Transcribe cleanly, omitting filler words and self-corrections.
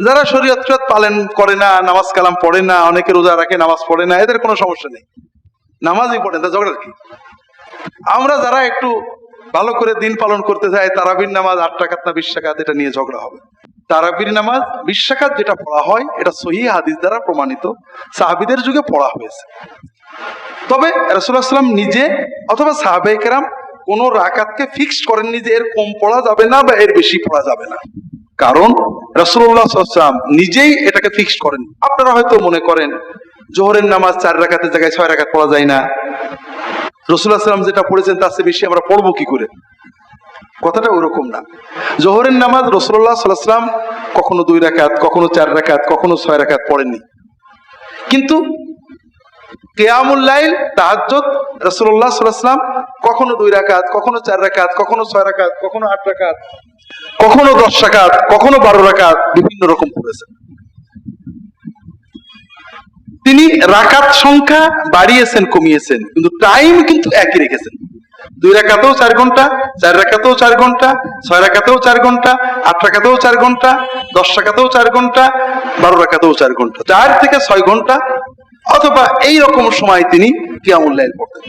যারা শরীয়ত পালন করে না, নামাজ কালাম পড়ে না, অনেকে রোজা রাখে নামাজ পড়ে না, এদের কোনো সমস্যা নেই, নামাজই পড়েন, তা ঝগড়ার কি? আমরা যারা একটু ভালো করে দিন পালন করতে চাই, তারাবির নামাজ 8 রাকাত না 20 রাকাত, এটা নিয়ে ঝগড়া হবে। তারাবির নামাজ 20 রাকাত যেটা পড়া হয়, এটা সহিহ হাদিস দ্বারা প্রমাণিত, সাহাবীদের যুগে পড়া হয়েছে। তবে রাসূলুল্লাহ সাল্লাল্লাহু আলাইহি ওয়াসাল্লাম নিজে অথবা সাহাবায়ে কেরাম কোন রাকাতকে ফিক্সড করেননি যে এর কম পড়া যাবে না বা এর বেশি পড়া যাবে না, কারণ রাসূলুল্লাহ সাল্লাল্লাহু আলাইহি ওয়াসাল্লাম নিজেই এটাকে ফিক্সড করেন। আপনারা হয়তো মনে করেন জোহরের নামাজ 4 রাকাতের জায়গায় 6 রাকাত পড়া যায় না, রাসূলুল্লাহ সাল্লাল্লাহু আলাইহি ওয়াসাল্লাম যেটা পড়েছেন তার চেয়ে বেশি আমরা পড়বো কি করে? কথাটা ওরকম না। জোহরের নামাজ রাসূলুল্লাহ সাল্লাল্লাহু আলাইহি ওয়াসাল্লাম কখনো 2 রাকাত, কখনো 4 রাকাত, কখনো 6 রাকাত পড়েননি, কিন্তু কিয়ামুল লাইল তাহাজ্জুদ রাসূলুল্লাহ সাল্লাল্লাহু আলাইহি ওয়াসাল্লাম কখনো 2 রাকাত, কখনো 4 রাকাত, কখনো 6 রাকাত, কখনো 8 রাকাত, কখনো 10 রাকাত, কখনো 12 রাকাত, বিভিন্ন রকম পড়েছেন। তিনি রাকাত সংখ্যা বাড়িয়েছেন, কমিয়েছেন, কিন্তু টাইম কিন্তু একই রেখেছেন। 2 রাকাতেও 4 ঘন্টা, 4 রাকাতেও 4 ঘন্টা, 6 রাকাতেও 4 ঘন্টা, 8 রাকাতেও 4 ঘন্টা, 10 রাকাতেও 4 ঘন্টা, 12 রাকাতেও 4 ঘন্টা, 4 থেকে 6 ঘন্টা অথবা এই রকম সময় তিনি কিয়ামুল লাইল পড়তেন।